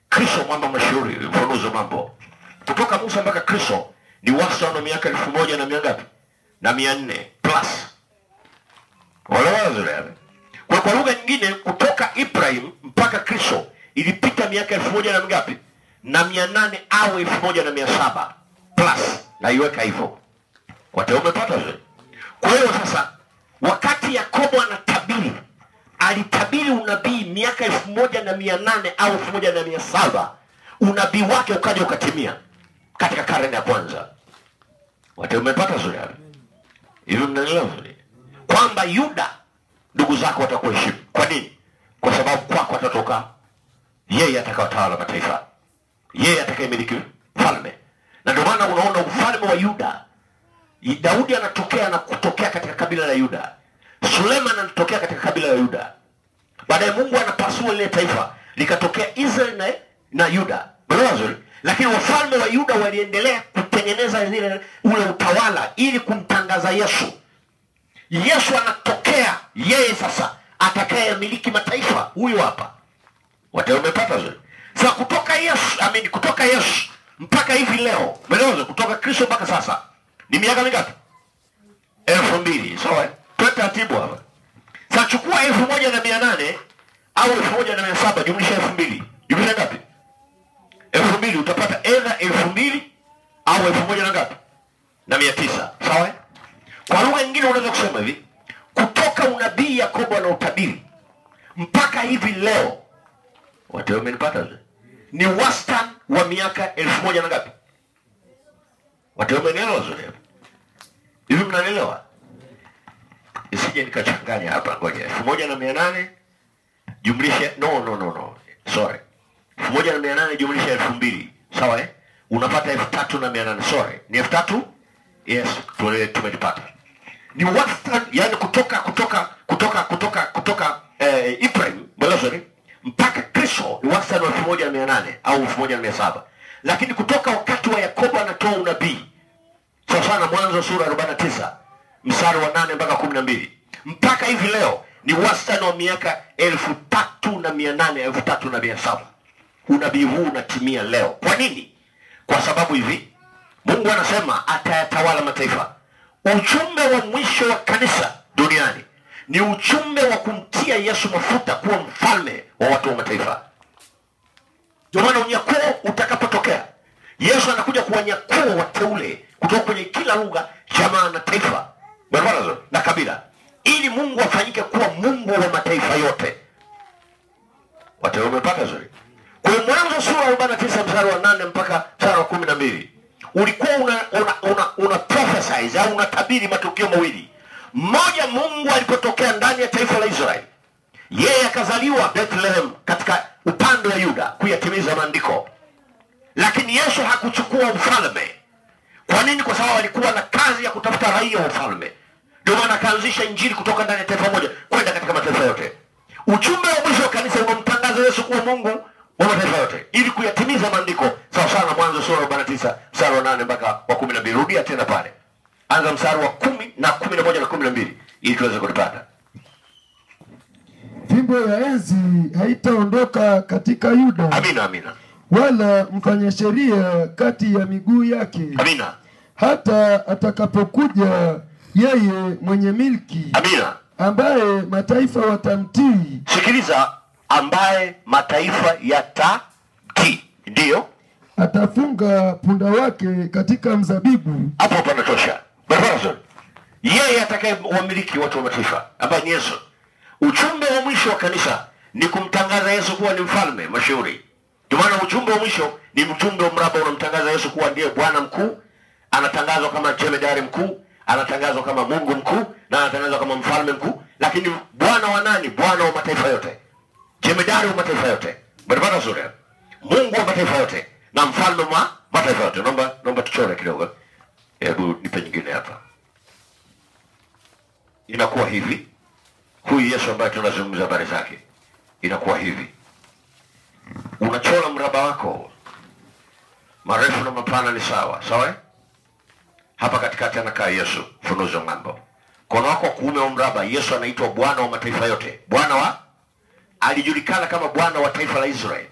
Kristo, mwamba mashuhuri, mfunuzi mambo. Kutoka Musa mpaka Kristo ni wastani wa miaka 1000 na miaka na 400 plus. Wala wazo. Kwa lugha nyingine, kutoka Ibrahim mpaka Kristo ilipita miaka 1000 na mingapi? Na 800 au 1700 plus. Na iweka hivyo. Watu umepata zote. Kwa hiyo sasa, wakati Yakobo anatabiri, alitabiri unabii miaka 1800 au 1700, unabii wake ukaja ukatimia katika karne ya kwanza. Watu umepata zote. Hivyo mnaelewa kwamba Yuda ndugu zako watakuheshimu. Kwa nini? Kwa sababu kwako atatoka yeye atakayetawala mataifa, yeye atakayemiliki falme. Na ndio maana unaona ufalme wa Yuda, Daudi anatokea na kutokea katika kabila la Yuda, Suleiman anatokea katika kabila la Yuda. Baadaye Mungu anapasua ile taifa likatokea Israeli na Yuda. Brazil. Lakini wafalme wa Yuda waliendelea kutengeneza ule utawala ili kumtangaza Yesu. Yesu anatokea, yeye sasa atakayemiliki mataifa. Huyu hapa. Watu umepata zote. Sasa kutoka Yesu mpaka hivi leo, umeelewa? Kutoka Kristo mpaka sasa ni miaka mingapi? 2000. Sawa? Taratibu hapa. Sasa chukua 1800 au 1700 jumlisha 2000. Jumlisha ngapi? 2000, utapata either 2000 au 1000 na ngapi? Na 900. Sawa? Kwa lugha nyingine unaweza kusema hivi, kutoka unabii Yakobo na utabiri mpaka hivi leo, watu wamenipata, ni wastani wa miaka 1000 na ngapi? Watu wamenelewa zote. Hivi mnaelewa? Isije nikachanganya hapa, ngoja. 1800 jumlisha sorry. 1800 jumlisha 2000. Sawa Unapata 3800. Sorry. Ni 3000? Yes, tumepata. Ni wastani, yani kutoka Ibrahim mpaka Kristo ni wastani wa 1800 au 1700. Lakini kutoka wakati wa Yakobo anatoa unabii, sawa sana, Mwanzo sura 49 mstari wa 8 mpaka 12, mpaka hivi leo ni wastani wa miaka 3800, 3700. Unabii huu unatimia leo. Kwa nini? Kwa sababu hivi, Mungu anasema atayatawala mataifa. Ujumbe wa mwisho wa kanisa duniani ni ujumbe wa kumtia Yesu mafuta kuwa mfalme wa watu wa mataifa. Ndio maana unyakuo utakapotokea, Yesu anakuja kuwanyakua wateule kutoka kwenye kila lugha, jamaa na taifa, barabara na kabila, ili Mungu afanyike kuwa Mungu wa mataifa yote. Watu wamepata zuri. Kwa Mwanzo sura 49 mstari wa 8 mpaka mstari wa 12, ulikuwa una prophesize au unatabiri matukio mawili. Mmoja, Mungu alipotokea ndani ya taifa la Israeli, yeye akazaliwa Bethlehem katika upande wa Yuda kuyatimiza maandiko. Lakini Yesu hakuchukua ufalme. Kwa nini? Kwa sababu alikuwa na kazi ya kutafuta raia wa ufalme. Ndio maana akaanzisha injili kutoka ndani ya taifa moja kwenda katika mataifa yote. Ujumbe wa mwisho wa kanisa unamtangaza Yesu kuwa Mungu wa mataifa yote, ili kuyatimiza maandiko. Sawa sana, Mwanzo sura 49 mstari wa 8 mpaka wa 12. Rudia tena pale. Anza mstari wa 10 na 11 na 12 ili tuweze kulipata. Fimbo ya enzi haitaondoka katika Yuda. Amina, amina. Wala mfanya sheria kati ya miguu yake. Amina. Hata atakapokuja yeye mwenye milki. Amina. Ambaye mataifa watamtii. Sikiliza, ambaye mataifa yatatii. Ndio. Atafunga punda wake katika mzabibu. Hapo panatosha. Barabara. Yeye atakayewamiliki watu wa mataifa, ambaye ni Yesu. Ujumbe wa mwisho wa kanisa ni kumtangaza Yesu kuwa ni mfalme mashuhuri. Ndio maana ujumbe wa mwisho ni ujumbe wa mraba, unamtangaza Yesu kuwa ndiye Bwana mkuu, anatangazwa kama jemedari mkuu, anatangazwa kama Mungu mkuu, na anatangazwa kama mfalme mkuu. Lakini Bwana wa nani? Bwana wa mataifa yote, jemedari wa mataifa yote, barabara sura, Mungu wa mataifa yote na mfalme wa mataifa yote. Naomba tuchore kidogo. Hebu nipe nyingine hapa. Inakuwa hivi. Huyu Yesu ambaye tunazungumza habari zake, inakuwa hivi. Unachora mraba wako, marefu na mapana ni sawa, sawa? Hapa katikati anakaa Yesu, funuzo mambo. Mkono wako wa kuume wa mraba. Yesu anaitwa Bwana wa mataifa yote. Alijulikana kama Bwana wa taifa la Israeli.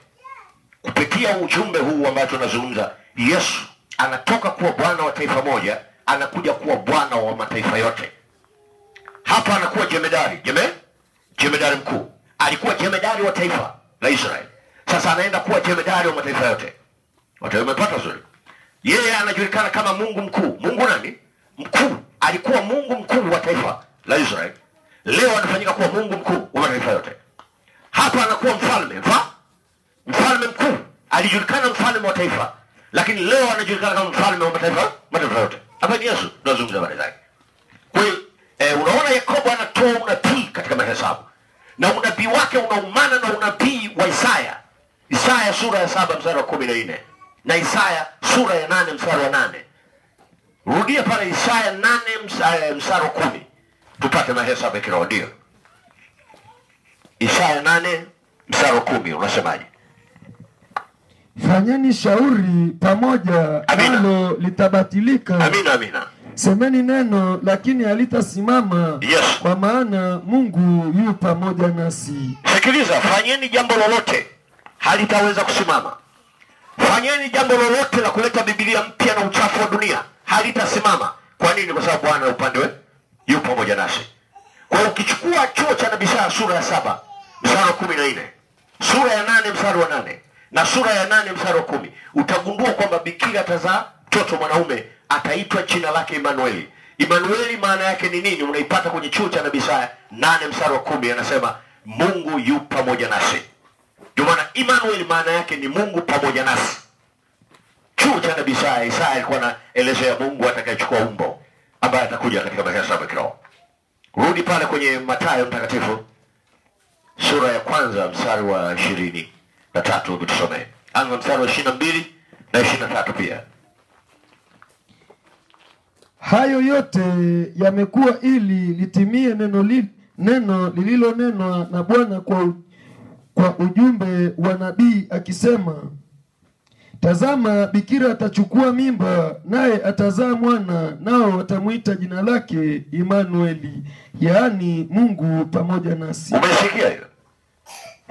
Kupitia ujumbe huu ambao tunazungumza, Yesu anatoka kuwa Bwana wa taifa moja, anakuja kuwa Bwana wa mataifa yote. Hapa anakuwa jemedari mkuu. Alikuwa jemedari wa taifa la Israeli. Sasa anaenda kuwa jemedari wa mataifa yote. Watu wamepata zuri. Yeye anajulikana kama Mungu mkuu. Mungu nani? Mkuu. Alikuwa Mungu mkuu wa taifa la Israeli. Leo anafanyika kuwa Mungu mkuu wa mataifa yote. Hapa anakuwa mfalme mkuu. Alijulikana mfalme wa taifa, lakini leo anajulikana kama mfalme wa mataifa yote. Hapa ni Yesu tunazungumza habari zake. Kwa hiyo unaona Yakobo anatoa unabii katika Mahesabu, na unabii wake unaumana na unabii wa Isaya sura ya 7 mstari wa 14 na Isaya sura ya 8 mstari wa 8. Rudia pale Isaya 8 mstari wa 10 tupate mahesabu ya kiroho. Ndio Isaya 8 mstari wa 10 unasemaje? Fanyeni shauri pamoja, nalo litabatilika. Amina. Semeni neno, lakini halitasimama. Yes. Kwa maana Mungu yu pamoja nasi. Sikiliza, fanyeni jambo lolote, halitaweza kusimama. Fanyeni jambo lolote la kuleta Biblia mpya na uchafu wa dunia, halitasimama. Kwa nini? Kwa sababu Bwana upande wetu yu pamoja nasi. Kwa hiyo ukichukua chuo cha nabii Isaya sura ya 7 mstari wa 14, sura ya 8 mstari wa 8 na sura ya 8 mstari wa 10, utagundua kwamba bikira atazaa mtoto mwanaume, ataitwa jina lake Emanueli. Emanueli maana yake ni nini? Unaipata kwenye chuo cha nabii Isaya 8 mstari wa 10, anasema Mungu yu pamoja nasi. Ndio maana Emanueli maana yake ni Mungu pamoja nasi. Chuo cha nabii Isaya alikuwa anaelezea Mungu atakayechukua umbo ambaye atakuja katika mahesabu ya kiroho. Rudi pale kwenye Mathayo mtakatifu sura ya 1 mstari wa 23 utusomee. Anza mstari wa 22 na 23 pia. Hayo yote yamekuwa ili litimie neno lililonenwa na Bwana kwa ujumbe wa nabii akisema, tazama, bikira atachukua mimba, naye atazaa mwana, nao watamuita jina lake Emanueli, yaani Mungu pamoja nasi. Umesikia hiyo?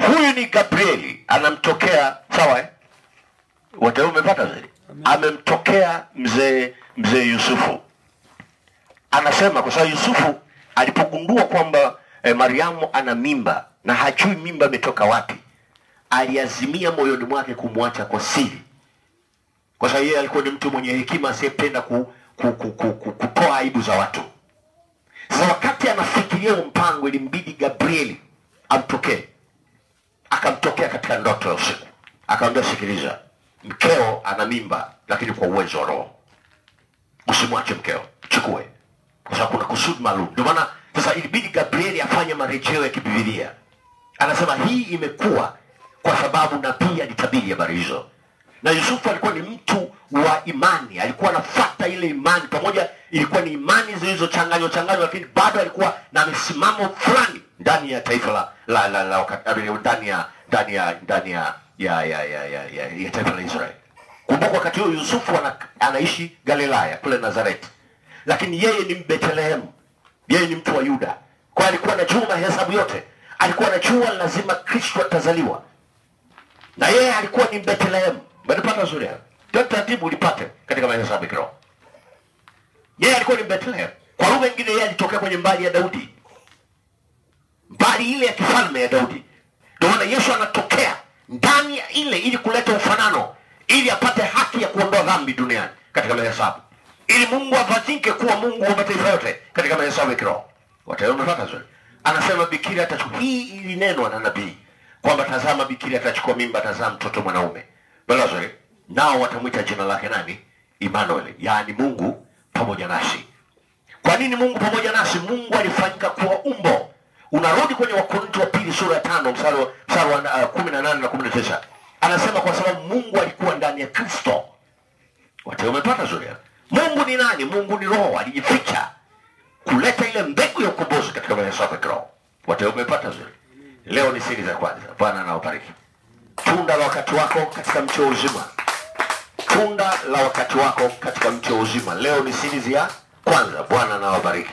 Huyu ni Gabrieli anamtokea, sawa Wote umepata zaidi. Amemtokea mzee Yusufu. Anasema kwa sababu Yusufu alipogundua kwamba Mariamu ana mimba na hajui mimba imetoka wapi, aliazimia moyoni mwake kumwacha kwa siri. Kwa sababu yeye alikuwa ni mtu mwenye hekima asiyependa kutoa aibu za watu. Sasa wakati anafikiria mpango, ilimbidi Gabrieli amtokee. Akamtokea katika ndoto ya usiku. Akamwambia, sikiliza, mkeo ana mimba, lakini kwa uwezo wa Roho. Usimwache mkeo, chukue. Kwa sababu kuna kusudi maalum. Ndio maana sasa ilibidi Gabrieli afanye marejeo ya kibiblia. Anasema hii imekuwa kwa sababu nabii alitabiri habari hizo. Na Yusufu alikuwa ni mtu wa imani, alikuwa anafuata ile imani, pamoja ilikuwa ni imani zilizochanganywa, lakini bado alikuwa na msimamo fulani ndani ya taifa ndani ya taifa la Israeli. Kumbuka wakati huo Yusufu anaishi Galilaya kule Nazareti, lakini yeye ni Bethlehem, yeye ni mtu wa Yuda. Kwa alikuwa anajua mahesabu yote, alikuwa anajua lazima Kristo atazaliwa, na yeye alikuwa ni Bethlehem. Mnapata sura yake. Taratibu ulipate katika mahesabu kiroho. Yeye alikuwa ni Bethlehem. Kwa lugha nyingine yeye alitokea kwenye mbali ya Daudi. Mbali ile ya kifalme ya Daudi. Ndio maana Yesu anatokea ndani ya ile ili kuleta ufanano, ili apate haki ya kuondoa dhambi duniani katika mahesabu. Ili Mungu afanyike kuwa Mungu wa mataifa yote katika mahesabu kiroho. Wataona mnapata sura. Anasema bikira atachukua, hii ilinenwa na nabii kwamba tazama, bikira atachukua mimba, atazaa mtoto mwanaume. Balazari, nao watamwita jina lake nani? Emmanuel, yaani Mungu pamoja nasi. Kwa nini Mungu pamoja nasi? Mungu alifanyika kuwa umbo. Unarudi kwenye Wakorintho wa pili sura ya 5 mstari wa 18 na 19. Anasema kwa sababu Mungu alikuwa ndani ya Kristo. Watu wamepata zuri. Mungu ni nani? Mungu ni Roho, alijificha kuleta ile mbegu ya ukombozi katika mahesabu ya kiroho. Watu wamepata zuri. Leo ni siri za kwanza. Bwana anawabariki. Tunda la wakati wako katika mti wa uzima. Tunda la wakati wako katika mti wa uzima. Leo ni siri ya kwanza. Bwana anawabariki.